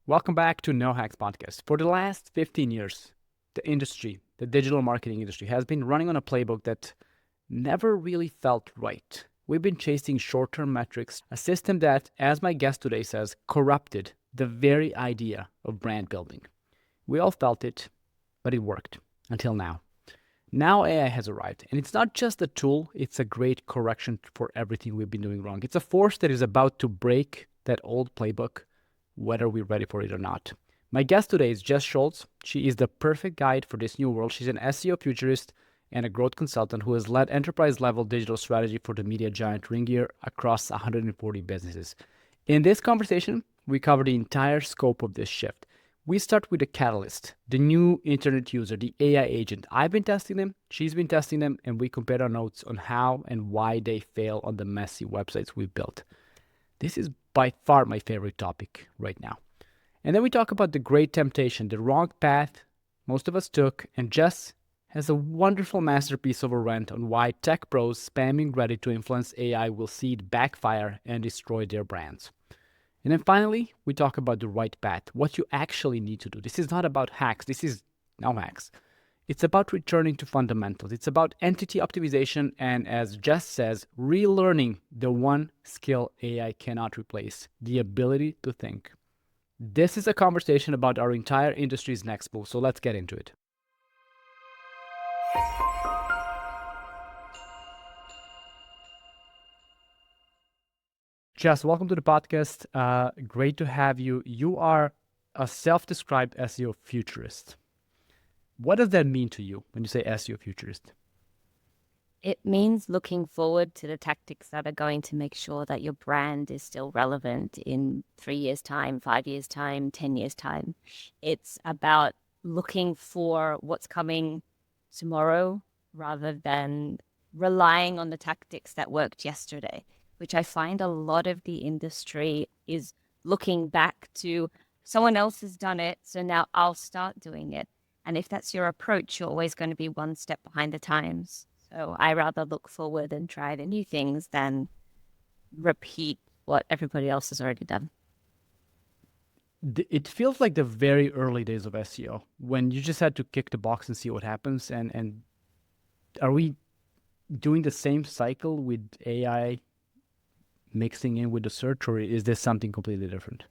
Welcome back to No Hacks Podcast. For the last 15 years, the digital marketing industry, has been running on a playbook that never really felt right. We've been chasing short-term metrics, a system that, as my guest today says, corrupted the very idea of brand building. We all felt it, but it worked until now. Now AI has arrived, and it's not just a tool, it's a great correction for everything we've been doing wrong. It's a force that is about to break that old playbook, whether we're ready for it or not. My guest today is Jes Scholz. She is the perfect guide for this new world. She's an SEO futurist and a growth consultant who has led enterprise-level digital strategy for the media giant Ringier across 140 businesses. In this conversation, we cover the entire scope of this shift. We start with the catalyst, the new internet user, the AI agent. I've been testing them, she's been testing them, and we compared our notes on how and why they fail on the messy websites we built. This is by far my favorite topic right now. And then we talk about the great temptation, the wrong path most of us took, and Jes has a wonderful masterpiece of a rant on why tech pros spamming Reddit to influence AI will see it backfire and destroy their brands. And then finally, we talk about the right path, what you actually need to do. This is not about hacks. This is no hacks. It's about returning to fundamentals. It's about entity optimization and, as Jes says, relearning the one skill AI cannot replace, the ability to think. This is a conversation about our entire industry's next move, so let's get into it. Jes, welcome to the podcast. Great to have you. You are a self-described SEO futurist. What does that mean to you when you say SEO futurist? It means looking forward to the tactics that are going to make sure that your brand is still relevant in 3 years' time, 5 years' time, 10 years' time. It's about looking for what's coming tomorrow rather than relying on the tactics that worked yesterday, which I find a lot of the industry is looking back to someone else has done it, so now I'll start doing it. And if that's your approach, you're always going to be one step behind the times. So I rather look forward and try the new things than repeat what everybody else has already done. It feels like the very early days of SEO when you just had to kick the box and see what happens. And are we doing the same cycle with AI mixing in with the search, or is this something completely different?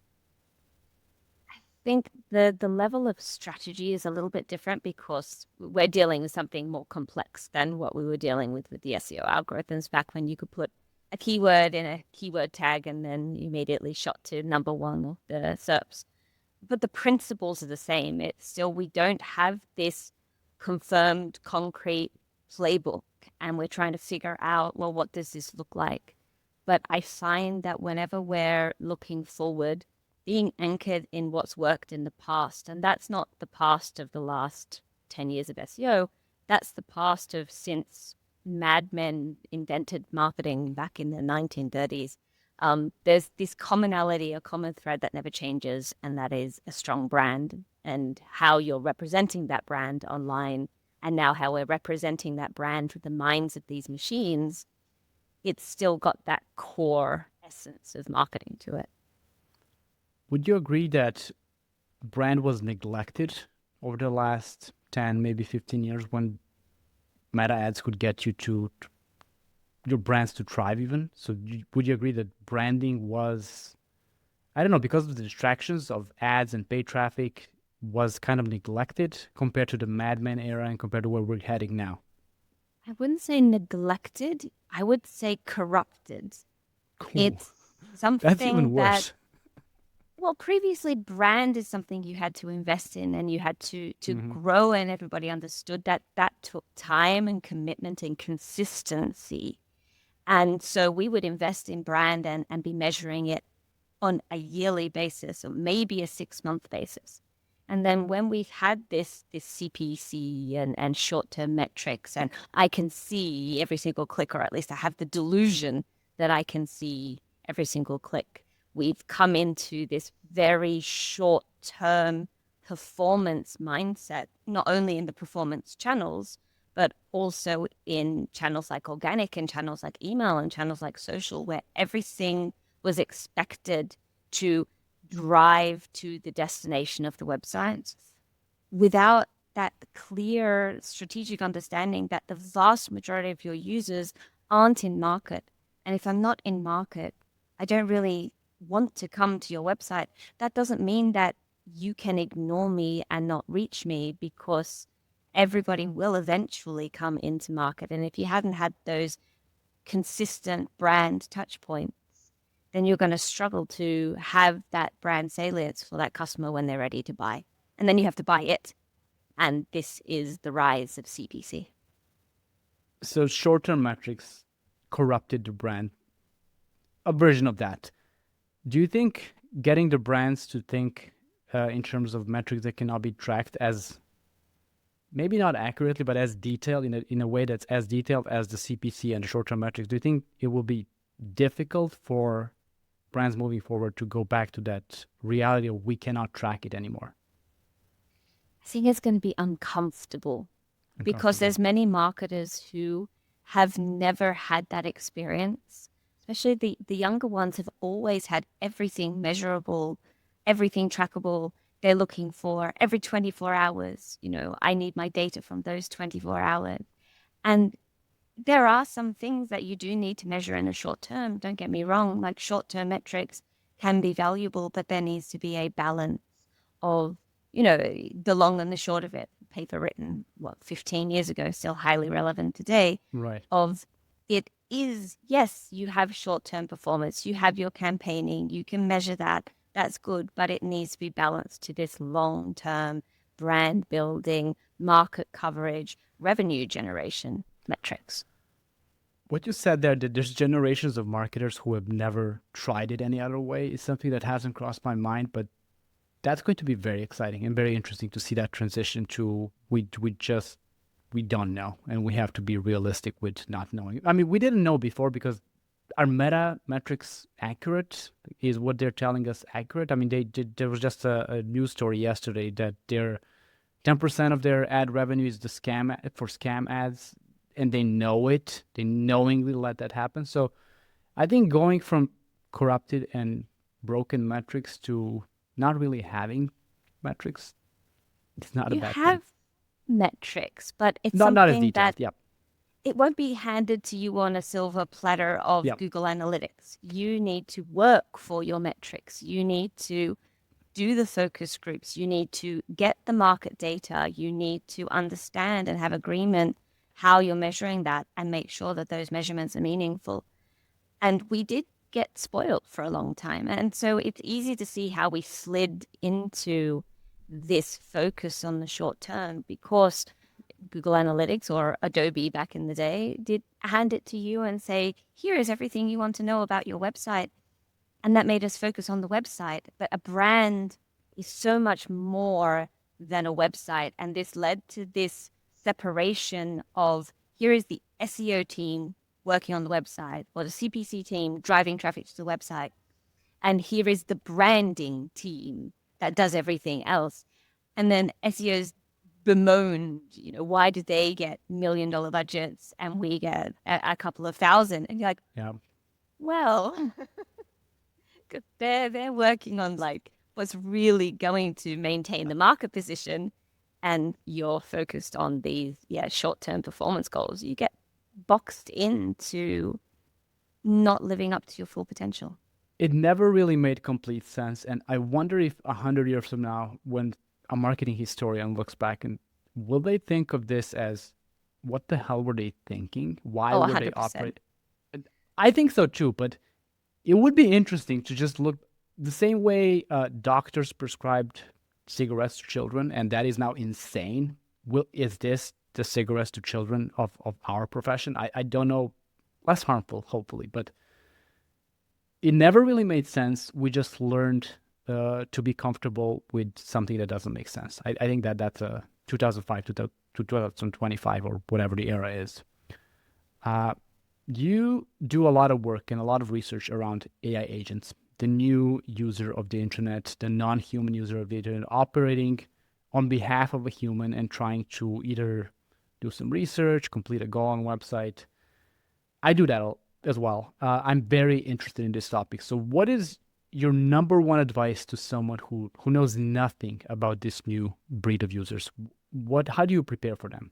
I think the level of strategy is a little bit different because we're dealing with something more complex than what we were dealing with the SEO algorithms back when you could put a keyword in a keyword tag and then you immediately shot to number one of the SERPs. But the principles are the same. It's still, we don't have this confirmed concrete playbook and we're trying to figure out, well, what does this look like? But I find that whenever we're looking forward, being anchored in what's worked in the past. And that's not the past of the last 10 years of SEO. That's the past of since madmen invented marketing back in the 1930s. There's this commonality, a common thread that never changes, and that is a strong brand and how you're representing that brand online. And now how we're representing that brand through the minds of these machines, it's still got that core essence of marketing to it. Would you agree that brand was neglected over the last 10, maybe 15 years when meta ads could get you to your brands to thrive even? So would you agree that branding was, I don't know, because of the distractions of ads and paid traffic was kind of neglected compared to the Mad Men era and compared to where we're heading now? I wouldn't say neglected. I would say corrupted. Cool. It's something That's even worse. Well, previously brand is something you had to invest in and you had to grow, and everybody understood that took time and commitment and consistency. And so we would invest in brand and be measuring it on a yearly basis or maybe a 6-month basis. And then when we've had this CPC and short-term metrics, and I can see every single click, or at least I have the delusion that I can see every single click, we've come into this very short-term performance mindset, not only in the performance channels, but also in channels like organic and channels like email and channels like social, where everything was expected to drive to the destination of the website without that clear strategic understanding that the vast majority of your users aren't in market. And if I'm not in market, I don't really want to come to your website. That doesn't mean that you can ignore me and not reach me, because everybody will eventually come into market. And if you hadn't had those consistent brand touch points, then you're going to struggle to have that brand salience for that customer when they're ready to buy. And then you have to buy it. And this is the rise of CPC. So short-term metrics corrupted the brand, a version of that. Do you think getting the brands to think in terms of metrics that cannot be tracked as maybe not accurately, but as detailed in a way that's as detailed as the CPC and the short-term metrics, do you think it will be difficult for brands moving forward to go back to that reality of we cannot track it anymore? I think it's going to be uncomfortable because there's many marketers who have never had that experience. Especially the younger ones have always had everything measurable, everything trackable. They're looking for every 24 hours, I need my data from those 24 hours. And there are some things that you do need to measure in the short term. Don't get me wrong, like short-term metrics can be valuable, but there needs to be a balance of, the long and the short of it. Paper written, 15 years ago, still highly relevant today. Right. Of it is, yes, you have short-term performance, you have your campaigning, you can measure that. That's good, but it needs to be balanced to this long-term brand building, market coverage, revenue generation metrics. What you said there, that there's generations of marketers who have never tried it any other way, is something that hasn't crossed my mind, but that's going to be very exciting and very interesting to see that transition to we don't know, and we have to be realistic with not knowing. I mean, we didn't know before because are meta metrics accurate? Is what they're telling us accurate? I mean, there was just a news story yesterday that their 10% of their ad revenue is the scam ads, and they know it. They knowingly let that happen. So I think going from corrupted and broken metrics to not really having metrics, it's not a bad thing. You have metrics, but it's not as something detailed. that Yep. it won't be handed to you on a silver platter of Yep. Google Analytics. You need to work for your metrics. You need to do the focus groups. You need to get the market data. You need to understand and have agreement how you're measuring that and make sure that those measurements are meaningful. And we did get spoiled for a long time. And so it's easy to see how we slid into this focus on the short term because Google Analytics or Adobe back in the day did hand it to you and say, here is everything you want to know about your website. And that made us focus on the website. But a brand is so much more than a website. And this led to this separation of here is the SEO team working on the website or the CPC team driving traffic to the website. And here is the branding team that does everything else. And then SEOs bemoaned, why do they get $1 million budgets and we get a couple of thousand? And you're like, Yeah. well, they're working on like what's really going to maintain the market position, and you're focused on these short-term performance goals. You get boxed into not living up to your full potential. It never really made complete sense, and I wonder if 100 years from now, when a marketing historian looks back, and will they think of this as, what the hell were they thinking? Why were they 100%. operating? I think so too, but it would be interesting to just look the same way doctors prescribed cigarettes to children, and that is now insane. Is this the cigarettes to children of our profession? I don't know. Less harmful, hopefully, but it never really made sense. We just learned to be comfortable with something that doesn't make sense. I think that's 2005 to 2025 or whatever the era is. You do a lot of work and a lot of research around AI agents, the new user of the internet, the non-human user of the internet, operating on behalf of a human and trying to either do some research, complete a goal on a website. I do that as well. I'm very interested in this topic. So what is your number one advice to someone who knows nothing about this new breed of users? How do you prepare for them?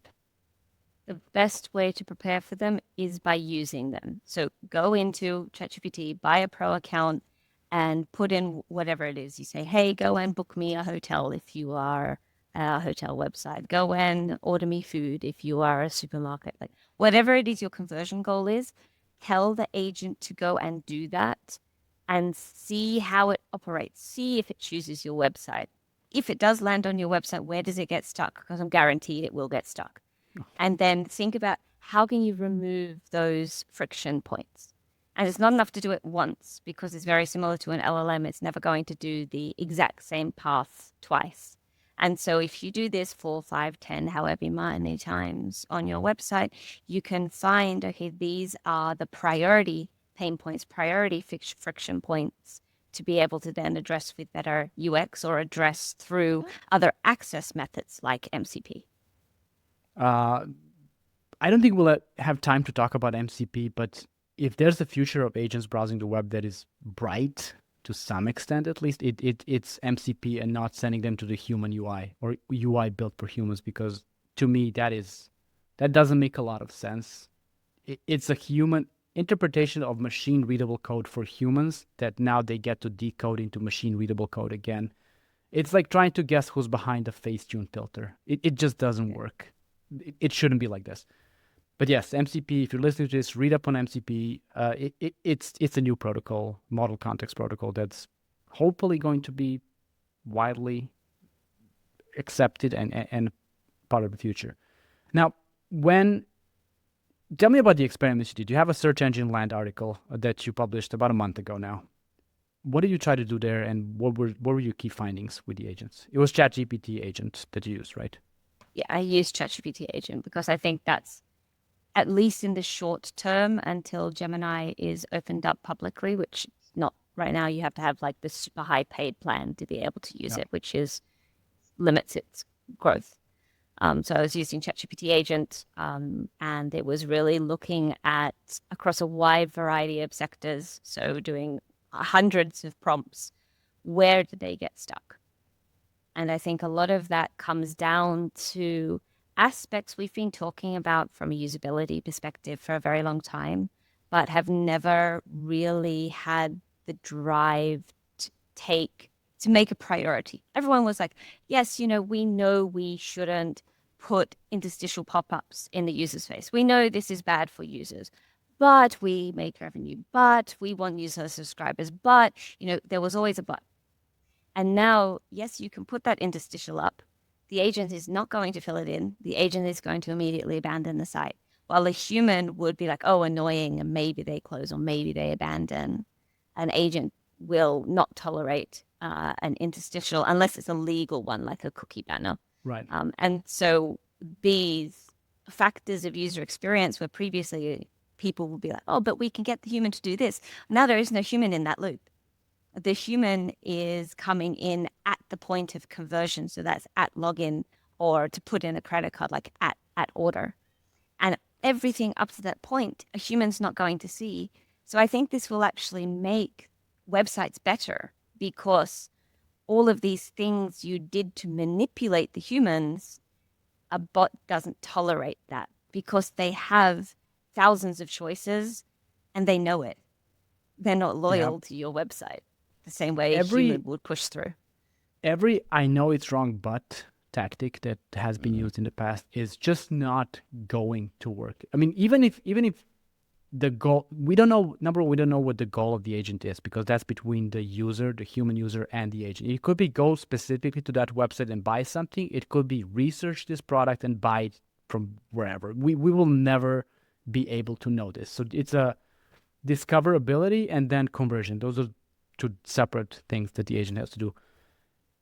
The best way to prepare for them is by using them. So go into ChatGPT, buy a pro account, and put in whatever it is. You say, hey, go and book me a hotel if you are a hotel website. Go and order me food if you are a supermarket. Like whatever it is your conversion goal is, tell the agent to go and do that and see how it operates. See if it chooses your website. If it does land on your website, where does it get stuck? Because I'm guaranteed it will get stuck. And then think about how can you remove those friction points. And it's not enough to do it once because it's very similar to an LLM. It's never going to do the exact same path twice. And so if you do this 4, 5, 10, however many times on your website, you can find, okay, these are the priority pain points, priority friction points to be able to then address with better UX or address through other access methods like MCP. I don't think we'll have time to talk about MCP, but if there's a future of agents browsing the web that is bright to some extent, at least, it's MCP and not sending them to the human UI or UI built for humans, because to me that doesn't make a lot of sense. It's a human interpretation of machine readable code for humans that now they get to decode into machine readable code again. It's like trying to guess who's behind the Facetune filter. It just doesn't work. It shouldn't be like this. But yes, MCP, if you're listening to this, read up on MCP. It's a new protocol, model context protocol, that's hopefully going to be widely accepted and part of the future. Now, tell me about the experiments you did. You have a search engine land article that you published about a month ago now. What did you try to do there, and what were your key findings with the agents? It was ChatGPT agent that you used, right? Yeah, I use ChatGPT agent because I think that's, at least in the short term, until Gemini is opened up publicly, which not right now. You have to have like this super high paid plan to be able to use it, which limits its growth. So I was using ChatGPT agent, and it was really looking at across a wide variety of sectors. So doing hundreds of prompts. Where did they get stuck? And I think a lot of that comes down to aspects we've been talking about from a usability perspective for a very long time, but have never really had the drive to make a priority. Everyone was like, yes, we know we shouldn't put interstitial pop-ups in the user space. We know this is bad for users, but we make revenue, but we want user subscribers, but, there was always a but. And now, yes, you can put that interstitial up. The agent is not going to fill it in. The agent is going to immediately abandon the site. While a human would be like, oh, annoying, and maybe they close or maybe they abandon. An agent will not tolerate an interstitial unless it's a legal one, like a cookie banner. Right. And so these factors of user experience where previously people would be like, oh, but we can get the human to do this. Now there is no human in that loop. The human is coming in at the point of conversion. So that's at login, or to put in a credit card, like at order. And everything up to that point, a human's not going to see. So I think this will actually make websites better, because all of these things you did to manipulate the humans, a bot doesn't tolerate that because they have thousands of choices and they know it. They're not loyal to your website the same way a human would push through. Every I know it's wrong but tactic that has been used in the past is just not going to work. I mean, even if the goal, we don't know, number one, we don't know what the goal of the agent is, because that's between the user, the human user, and the agent. It could be go specifically to that website and buy something. It could be research this product and buy it from wherever. We will never be able to know this. So it's a discoverability and then conversion. Those are two separate things that the agent has to do.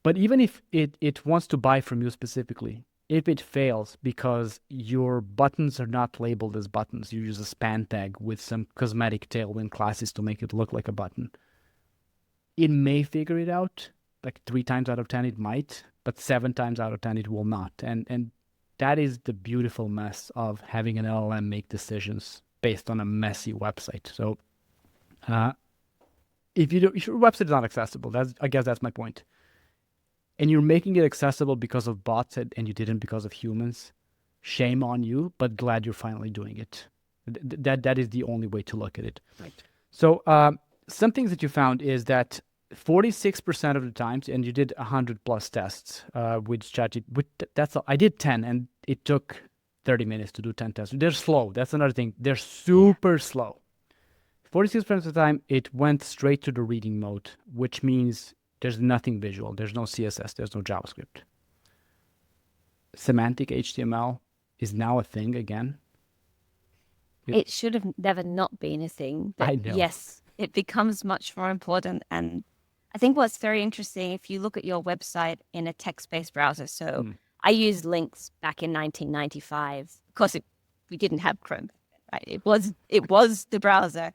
But even if it wants to buy from you specifically, if it fails because your buttons are not labeled as buttons, you use a span tag with some cosmetic tailwind classes to make it look like a button, it may figure it out. Like 3 times out of 10 it might, but 7 times out of 10 it will not. And that is the beautiful mess of having an LLM make decisions based on a messy website. So if your website is not accessible, I guess that's my point, and you're making it accessible because of bots and you didn't because of humans, shame on you, but glad you're finally doing it. That is the only way to look at it. Right. So some things that you found is that 46% of the times, and you did 100 plus tests with ChatGPT. I did 10, and it took 30 minutes to do 10 tests. They're slow. That's another thing. They're super slow. 46% of the time, it went straight to the reading mode, which means there's nothing visual. There's no CSS. There's no JavaScript. Semantic HTML is now a thing again. It should have never not been a thing. But I know. yes, it becomes much more important. And I think what's very interesting, if you look at your website in a text-based browser, so I used links back in 1995. Of course, we didn't have Chrome, right? It was the browser.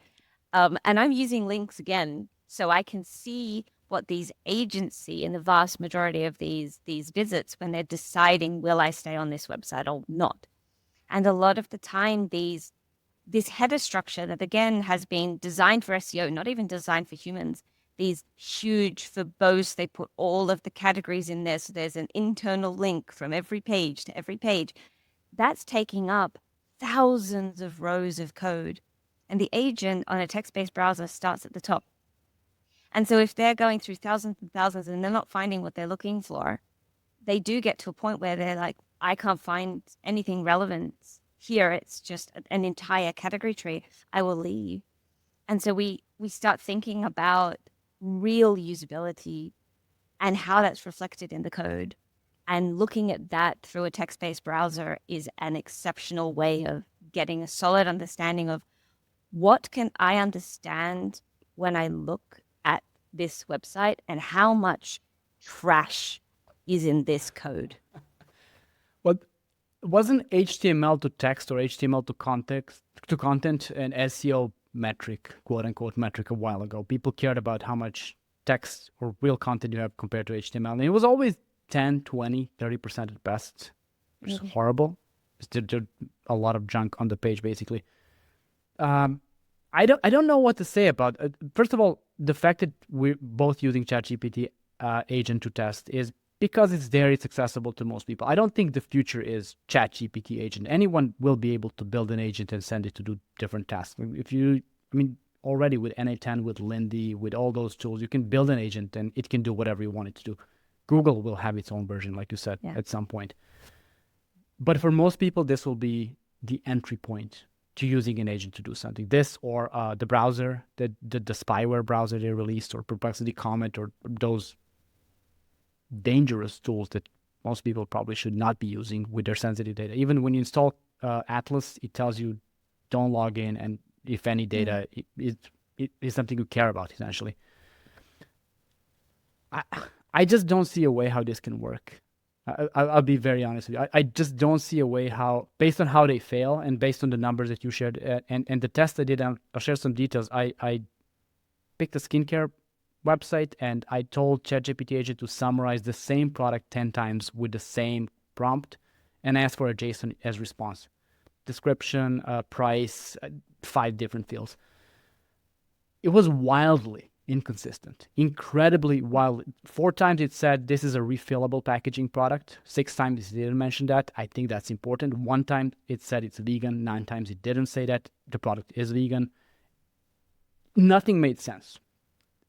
And I'm using links again, so I can see what these agents see in the vast majority of these visits when they're deciding, will I stay on this website or not? And a lot of the time, this header structure that, again, has been designed for SEO, not even designed for humans, these huge verbose, they put all of the categories in there. So there's an internal link from every page to every page. That's taking up thousands of rows of code. And the agent on a text-based browser starts at the top. And so if they're going through thousands and thousands and they're not finding what they're looking for, they do get to a point where they're like, I can't find anything relevant here. It's just an entire category tree. I will leave. And so we start thinking about real usability and how that's reflected in the code. And looking at that through a text-based browser is an exceptional way of getting a solid understanding of what can I understand when I look at this website and how much trash is in this code. Well, wasn't HTML to text or HTML to content an SEO metric, quote unquote metric, a while ago? People cared about how much text or real content you have compared to HTML. And it was always 10, 20, 30% at best, which is horrible. There's a lot of junk on the page, basically. I don't know what to say about it. First of all, the fact that we're both using ChatGPT agent to test is because it's there, it's accessible to most people. I don't think the future is ChatGPT agent. Anyone will be able to build an agent and send it to do different tasks. Already with NA10, with Lindy, with all those tools, you can build an agent and it can do whatever you want it to do. Google will have its own version, like you said, at some point. But for most people, this will be the entry point to using an agent to do something. This or the browser, the spyware browser they released, or Perplexity Comet, or those dangerous tools that most people probably should not be using with their sensitive data. Even when you install Atlas, it tells you don't log in, and if any data it is something you care about, essentially. I just don't see a way how this can work. I'll be very honest with you. I just don't see a way how, based on how they fail and based on the numbers that you shared and the test I did, I'll share some details. I picked a skincare website and I told ChatGPT agent to summarize the same product 10 times with the same prompt and ask for a JSON as response. Description, price, 5 different fields. It was wildly inconsistent, incredibly wild. 4 times it said this is a refillable packaging product. 6 times it didn't mention that. I think that's important. 1 time it said it's vegan. 9 times it didn't say that the product is vegan. Nothing made sense.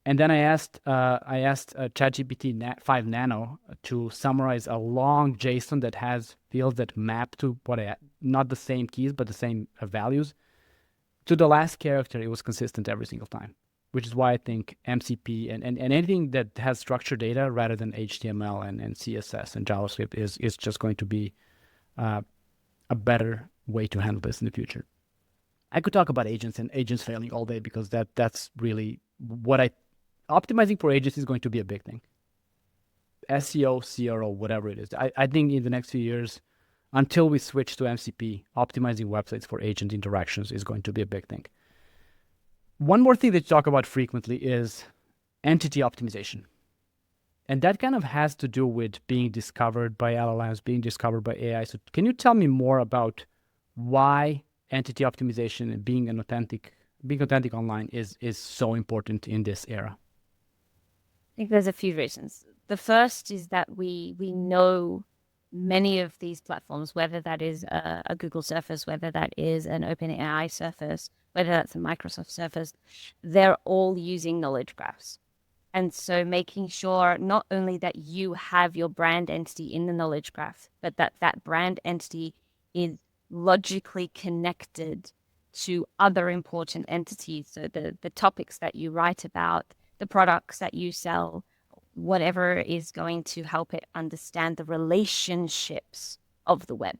And then I asked ChatGPT 5 Nano to summarize a long JSON that has fields that map to not the same keys, but the same values. To the last character, it was consistent every single time, which is why I think MCP and anything that has structured data rather than HTML and CSS and JavaScript is just going to be a better way to handle this in the future. I could talk about agents and agents failing all day because that's really what optimizing for agents is going to be a big thing. SEO, CRO, whatever it is. I think in the next few years, until we switch to MCP, optimizing websites for agent interactions is going to be a big thing. One more thing that you talk about frequently is entity optimization. And that kind of has to do with being discovered by LLMs, being discovered by AI. So can you tell me more about why entity optimization and being being authentic online is so important in this era? I think there's a few reasons. The first is that we know many of these platforms, whether that is a Google Surface, whether that is an OpenAI Surface, whether that's a Microsoft Surface, they're all using knowledge graphs. And so making sure not only that you have your brand entity in the knowledge graph, but that that brand entity is logically connected to other important entities. So the topics that you write about, the products that you sell, whatever is going to help it understand the relationships of the web.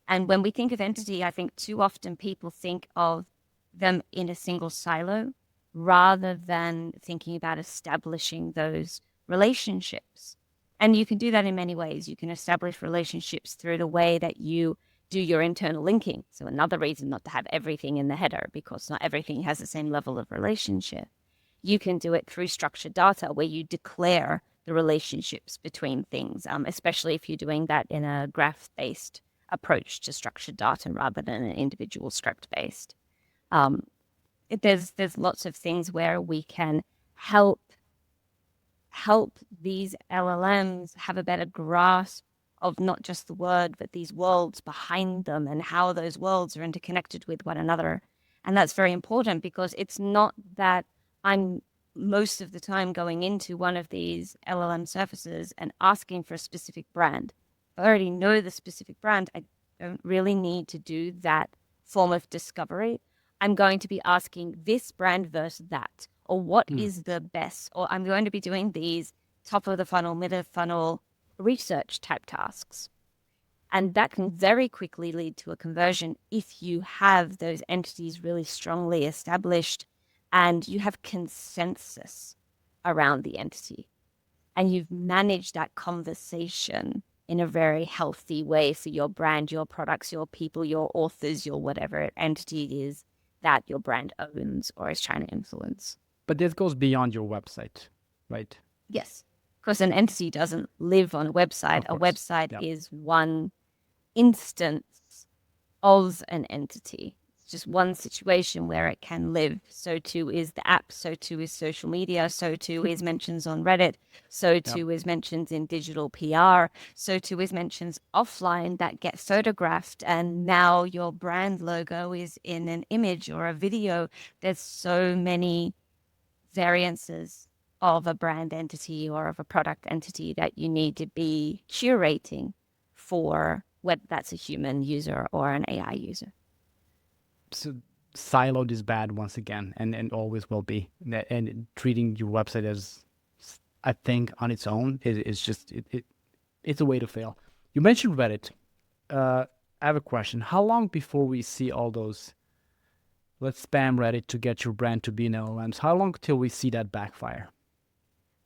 And when we think of entity, I think too often people think of them in a single silo rather than thinking about establishing those relationships. And you can do that in many ways. You can establish relationships through the way that you do your internal linking. So another reason not to have everything in the header, because not everything has the same level of relationship. You can do it through structured data where you declare the relationships between things, especially if you're doing that in a graph-based approach to structured data rather than an individual script-based. There's lots of things where we can help these LLMs have a better grasp of not just the word, but these worlds behind them and how those worlds are interconnected with one another. And that's very important because it's not that I'm most of the time going into one of these LLM surfaces and asking for a specific brand. I already know the specific brand. I don't really need to do that form of discovery. I'm going to be asking this brand versus that, or what is the best, or I'm going to be doing these top of the funnel, mid of funnel research type tasks. And that can very quickly lead to a conversion if you have those entities really strongly established and you have consensus around the entity and you've managed that conversation in a very healthy way for your brand, your products, your people, your authors, your whatever entity it is that your brand owns or is trying to influence. But this goes beyond your website, right? Yes, because an entity doesn't live on a website. A website is one instance of an entity. It's just one situation where it can live. So too is the app. So too is social media. So too is mentions on Reddit. So too is mentions in digital PR. So too is mentions offline that get photographed. And now your brand logo is in an image or a video. There's so many variances of a brand entity or of a product entity that you need to be curating for whether that's a human user or an AI user. So siloed is bad once again, and always will be. And treating your website as, I think, on its own is just it's a way to fail. You mentioned Reddit. I have a question. How long before we see all those, let's spam Reddit to get your brand to be in LLMs? How long till we see that backfire?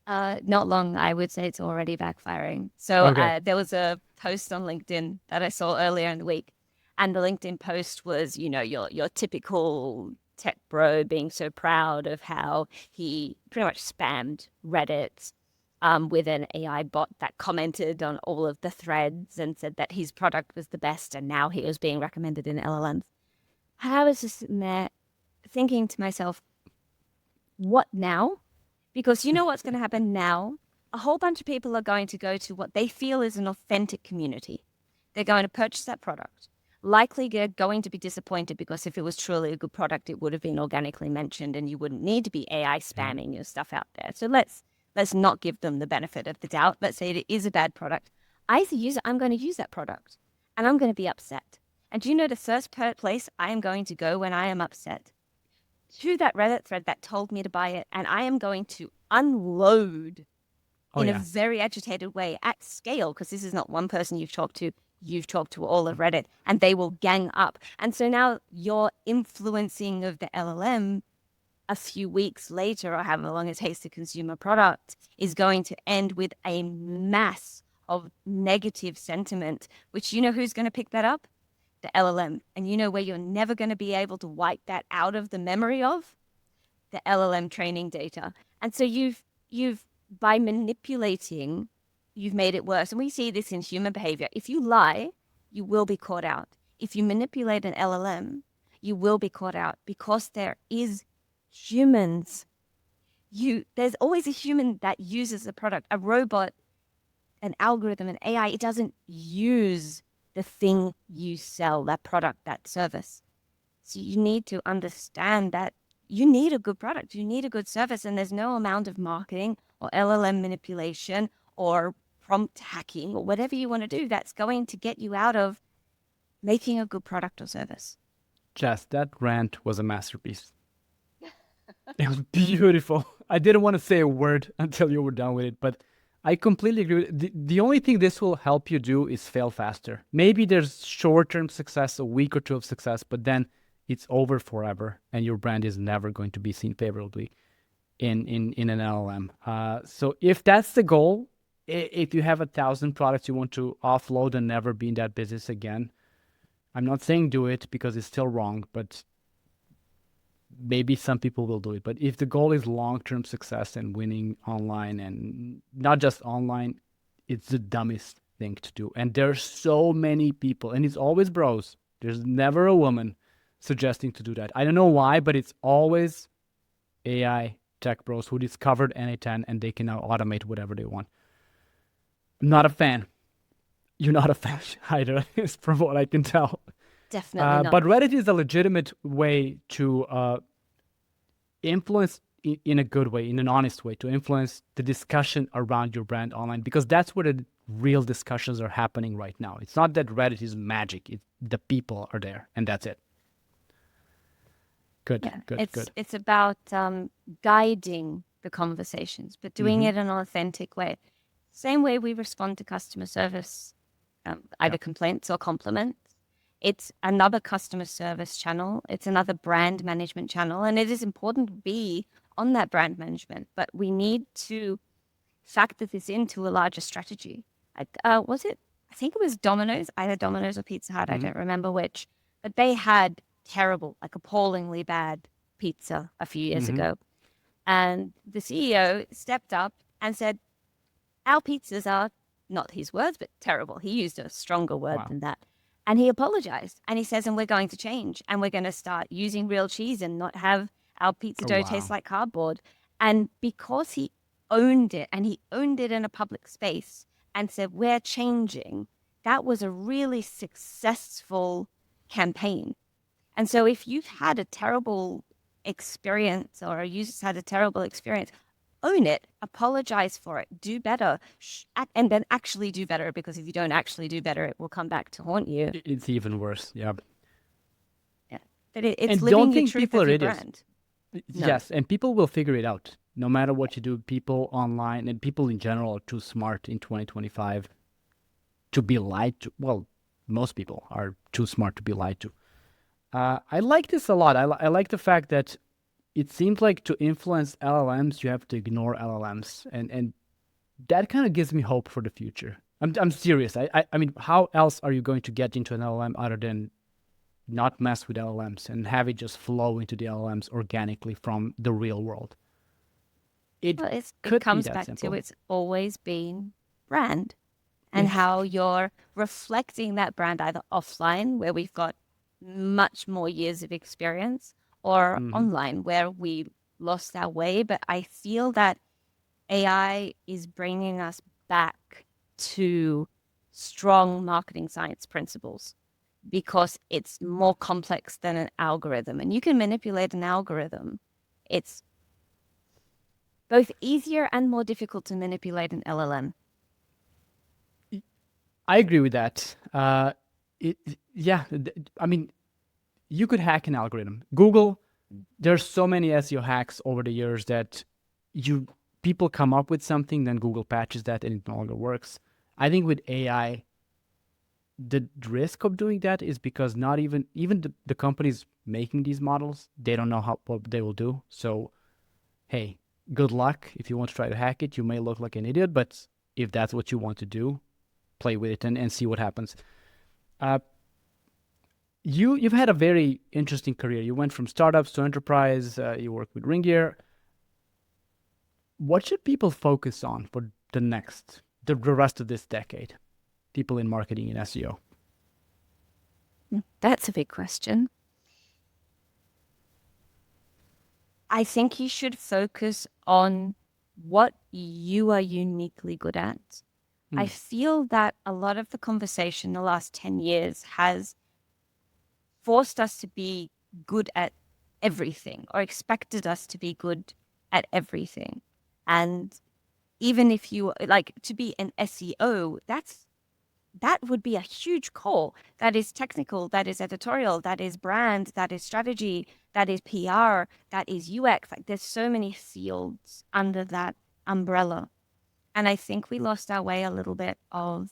Not long. I would say it's already backfiring. So there was a post on LinkedIn that I saw earlier in the week, and the LinkedIn post was, you know, your typical tech bro being so proud of how he pretty much spammed Reddit with an AI bot that commented on all of the threads and said that his product was the best, and now he was being recommended in LLMs. And I was just sitting there thinking to myself, what now? Because you know what's going to happen now? A whole bunch of people are going to go to what they feel is an authentic community. They're going to purchase that product. Likely they're going to be disappointed because if it was truly a good product, it would have been organically mentioned and you wouldn't need to be AI spamming your stuff out there. So let's not give them the benefit of the doubt. Let's say it is a bad product. As a user, I'm going to use that product and I'm going to be upset. And do you know the first place I am going to go when I am upset? To that Reddit thread that told me to buy it, and I am going to unload in a very agitated way at scale, because this is not one person you've talked to all of Reddit, and they will gang up. And so now your influencing of the LLM a few weeks later, or however long it takes to consume a product, is going to end with a mass of negative sentiment, which you know who's going to pick that up? The LLM. And you know where you're never going to be able to wipe that out of the memory of? The LLM training data. And so you've by manipulating, you've made it worse. And we see this in human behavior. If you lie, you will be caught out. If you manipulate an LLM, you will be caught out because there is humans. There's always a human that uses the product. A robot, an algorithm, an AI, it doesn't use the thing you sell, that product, that service. So you need to understand that you need a good product, you need a good service, and there's no amount of marketing or LLM manipulation or prompt hacking or whatever you want to do that's going to get you out of making a good product or service. Jess, that rant was a masterpiece. It was beautiful. I didn't want to say a word until you were done with it, but I completely agree with it. The only thing this will help you do is fail faster. Maybe there's short-term success, a week or two of success, but then it's over forever, and your brand is never going to be seen favorably in an LLM. So if that's the goal, if you have 1,000 products you want to offload and never be in that business again, I'm not saying do it because it's still wrong, but maybe some people will do it. But if the goal is long-term success and winning online, and not just online, it's the dumbest thing to do. And there's so many people, and it's always bros. There's never a woman suggesting to do that. I don't know why, but it's always AI tech bros who discovered NA10 and they can now automate whatever they want. I'm not a fan. You're not a fan either, from what I can tell. Definitely not. But Reddit is a legitimate way to influence in a good way, in an honest way, to influence the discussion around your brand online, because that's where the real discussions are happening right now. It's not that Reddit is magic. The people are there, and that's it. Good. It's about guiding the conversations, but doing it in an authentic way. Same way we respond to customer service, either complaints or compliments. It's another customer service channel. It's another brand management channel. And it is important to be on that brand management, but we need to factor this into a larger strategy. I think it was Domino's, either Domino's or Pizza Hut. I don't remember which, but they had terrible, like appallingly bad pizza a few years ago. And the CEO stepped up and said, our pizzas are, not his words, but terrible. He used a stronger word than that. And he apologized. And he says, and we're going to change. And we're going to start using real cheese and not have our pizza dough taste like cardboard. And because he owned it, and he owned it in a public space and said, we're changing, that was a really successful campaign. And so if you've had a terrible experience, or a user's had a terrible experience, own it, apologize for it, do better, and then actually do better, because if you don't actually do better, it will come back to haunt you. It's even worse. Yeah. But it's and living don't the think truth people of are your idiots. brand. Yes, and people will figure it out. No matter what you do, people online and people in general are too smart in 2025 to be lied to. Well, most people are too smart to be lied to. I like this a lot. I like the fact that it seems like to influence LLMs, you have to ignore LLMs. And that kind of gives me hope for the future. I'm serious. I mean, how else are you going to get into an LLM other than not mess with LLMs and have it just flow into the LLMs organically from the real world? It comes back to it's always been brand, and how you're reflecting that brand either offline, where we've got much more years of experience, or online, where we lost our way. But I feel that AI is bringing us back to strong marketing science principles, because it's more complex than an algorithm. And you can manipulate an algorithm. It's both easier and more difficult to manipulate an LLM. I agree with that. I mean, you could hack an algorithm. Google, there's so many SEO hacks over the years that people come up with something, then Google patches that and it no longer works. I think with AI, the risk of doing that is because not even the companies making these models, they don't know what they will do. So, hey, good luck. If you want to try to hack it, you may look like an idiot, but if that's what you want to do, play with it and see what happens. You've had a very interesting career. You went from startups to enterprise. You work with Ringier. What should people focus on for the rest of this decade? People in marketing and SEO. That's a big question. I think you should focus on what you are uniquely good at. I Hmm. feel that a lot of the conversation the last 10 years has forced us to be good at everything or expected us to be good at everything. And even if you like to be an SEO, that would be a huge call. That is technical, that is editorial, that is brand, that is strategy, that is PR, that is UX. Like there's so many fields under that umbrella. And I think we lost our way a little bit of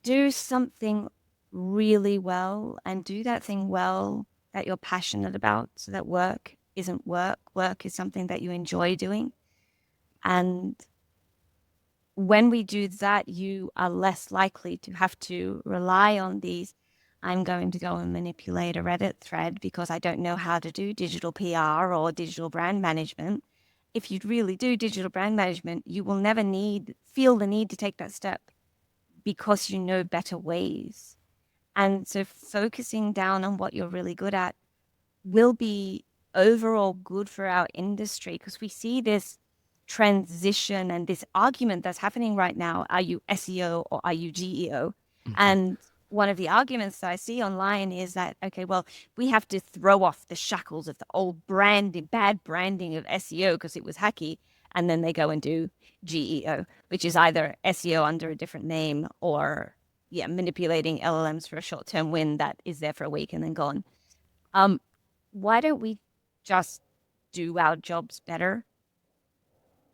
do something really well and do that thing well that you're passionate about so that work isn't work. Work is something that you enjoy doing. And when we do that, you are less likely to have to rely on these. I'm going to go and manipulate a Reddit thread because I don't know how to do digital PR or digital brand management. If you really do digital brand management, you will never feel the need to take that step because you know better ways. And so focusing down on what you're really good at will be overall good for our industry because we see this transition and this argument that's happening right now. Are you SEO or are you GEO? Mhm. And one of the arguments that I see online is that, okay, well, we have to throw off the shackles of the old branding, bad branding of SEO because it was hacky. And then they go and do GEO, which is either SEO under a different name or, yeah, manipulating LLMs for a short term win that is there for a week and then gone. Um, why don't we just do our jobs better?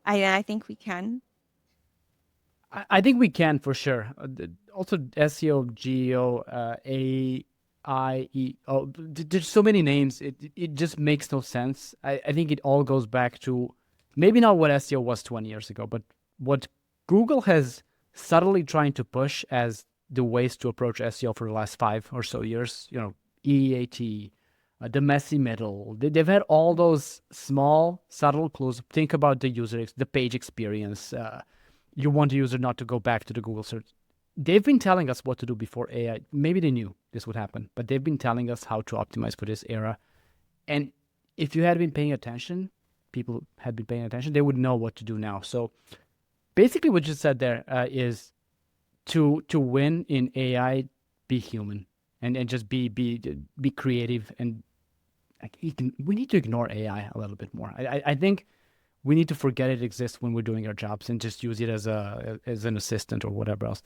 I think we can. I think we can for sure. Also, SEO, GEO, AIEO. There's so many names. It just makes no sense. I think it all goes back to maybe not what SEO was 20 years ago, but what Google has subtly trying to push as the ways to approach SEO for the last 5 or so years. EAT, the messy middle. They've had all those small, subtle clues. Think about the the page experience. You want the user not to go back to the Google search. They've been telling us what to do before AI. Maybe they knew this would happen, but they've been telling us how to optimize for this era. And if you had been paying attention, people had been paying attention, they would know what to do now. So basically, what you said there is to win in AI, be human and just be creative and like we need to ignore AI a little bit more. I think we need to forget it exists when we're doing our jobs and just use it as an assistant or whatever else.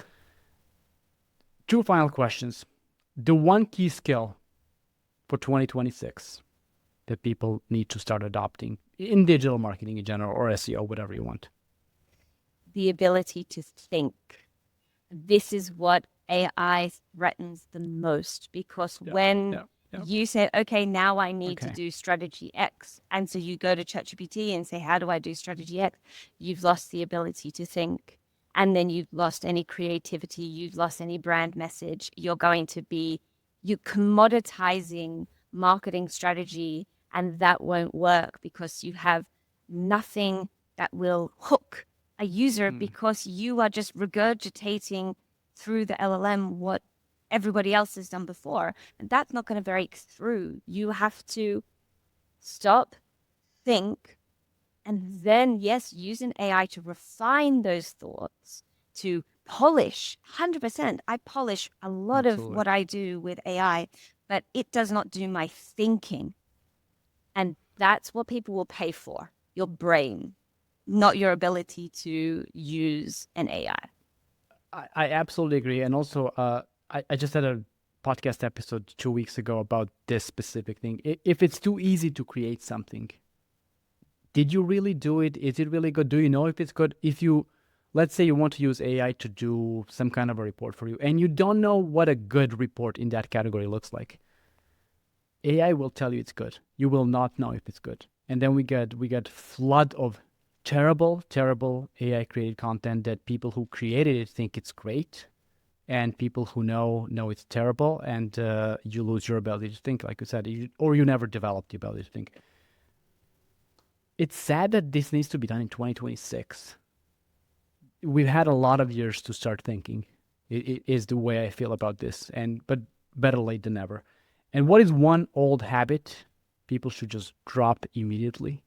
Two final questions. The one key skill for 2026 that people need to start adopting in digital marketing in general or SEO, whatever you want. The ability to think. This is what AI threatens the most because Yeah, when yeah, yeah. you say, okay, now I need to Okay. do strategy X. And so you go to ChatGPT and say, how do I do strategy X? You've lost the ability to think. And then you've lost any creativity. You've lost any brand message. You're going to be you commoditizing marketing strategy. And that won't work because you have nothing that will hook a user Mm, because you are just regurgitating through the LLM what everybody else has done before. And that's not going to break through. You have to stop, think, and then, yes, use an AI to refine those thoughts, to polish 100%. I polish a lot of absolutely. what I do with AI, but it does not do my thinking. And that's what people will pay for your brain, not your ability to use an AI. I absolutely agree. And also, I just had a podcast episode 2 weeks ago about this specific thing. If it's too easy to create something, did you really do it? Is it really good? Do you know if it's good? If you, let's say you want to use AI to do some kind of a report for you and you don't know what a good report in that category looks like, AI will tell you it's good. You will not know if it's good. And then we get flood of terrible AI created content that people who created it think it's great and people who know it's terrible and you lose your ability to think, like you said, or you never develop the ability to think. It's sad that this needs to be done in 2026. We've had a lot of years to start thinking. It is the way I feel about this, and but better late than never. And what is one old habit people should just drop immediately?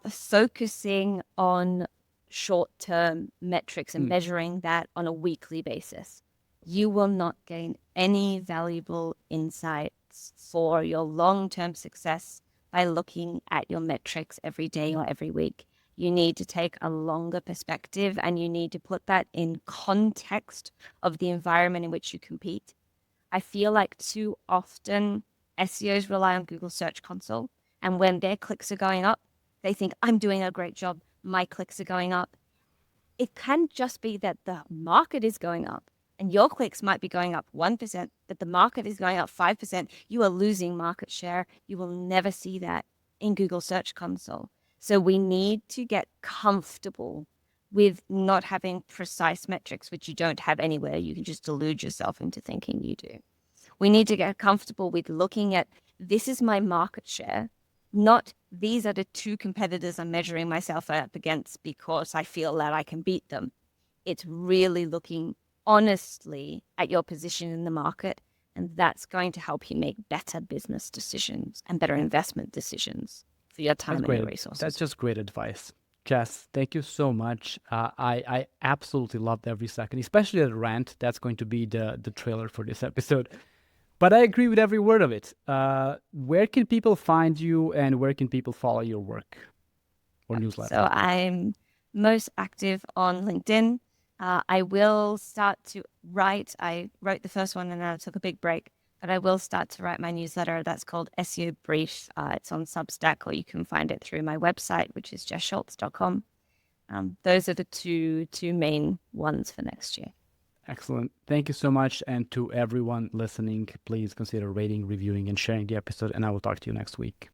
Focusing on short-term metrics and Mm. measuring that on a weekly basis. You will not gain any valuable insights for your long-term success by looking at your metrics every day or every week. You need to take a longer perspective, and you need to put that in context of the environment in which you compete. I feel like too often SEOs rely on Google Search Console, and when their clicks are going up, they think, I'm doing a great job, my clicks are going up. It can just be that the market is going up and your clicks might be going up 1%, but the market is going up 5%. You are losing market share. You will never see that in Google Search Console. So we need to get comfortable with not having precise metrics, which you don't have anywhere. You can just delude yourself into thinking you do. We need to get comfortable with looking at, this is my market share, not these are the two competitors I'm measuring myself up against because I feel that I can beat them. It's really looking honestly at your position in the market, and that's going to help you make better business decisions and better investment decisions for your time and your resources. That's just great advice. Jes, thank you so much. I absolutely loved every second, especially the rant. That's going to be the trailer for this episode. But I agree with every word of it. Where can people find you, and where can people follow your work or newsletter? So I'm most active on LinkedIn. I will start to write. I wrote the first one and then I took a big break, but I will start to write my newsletter. That's called SEO Brief. It's on Substack, or you can find it through my website, which is jesscholz.com. Those are the two main ones for next year. Excellent. Thank you so much. And to everyone listening, please consider rating, reviewing, and sharing the episode. And I will talk to you next week.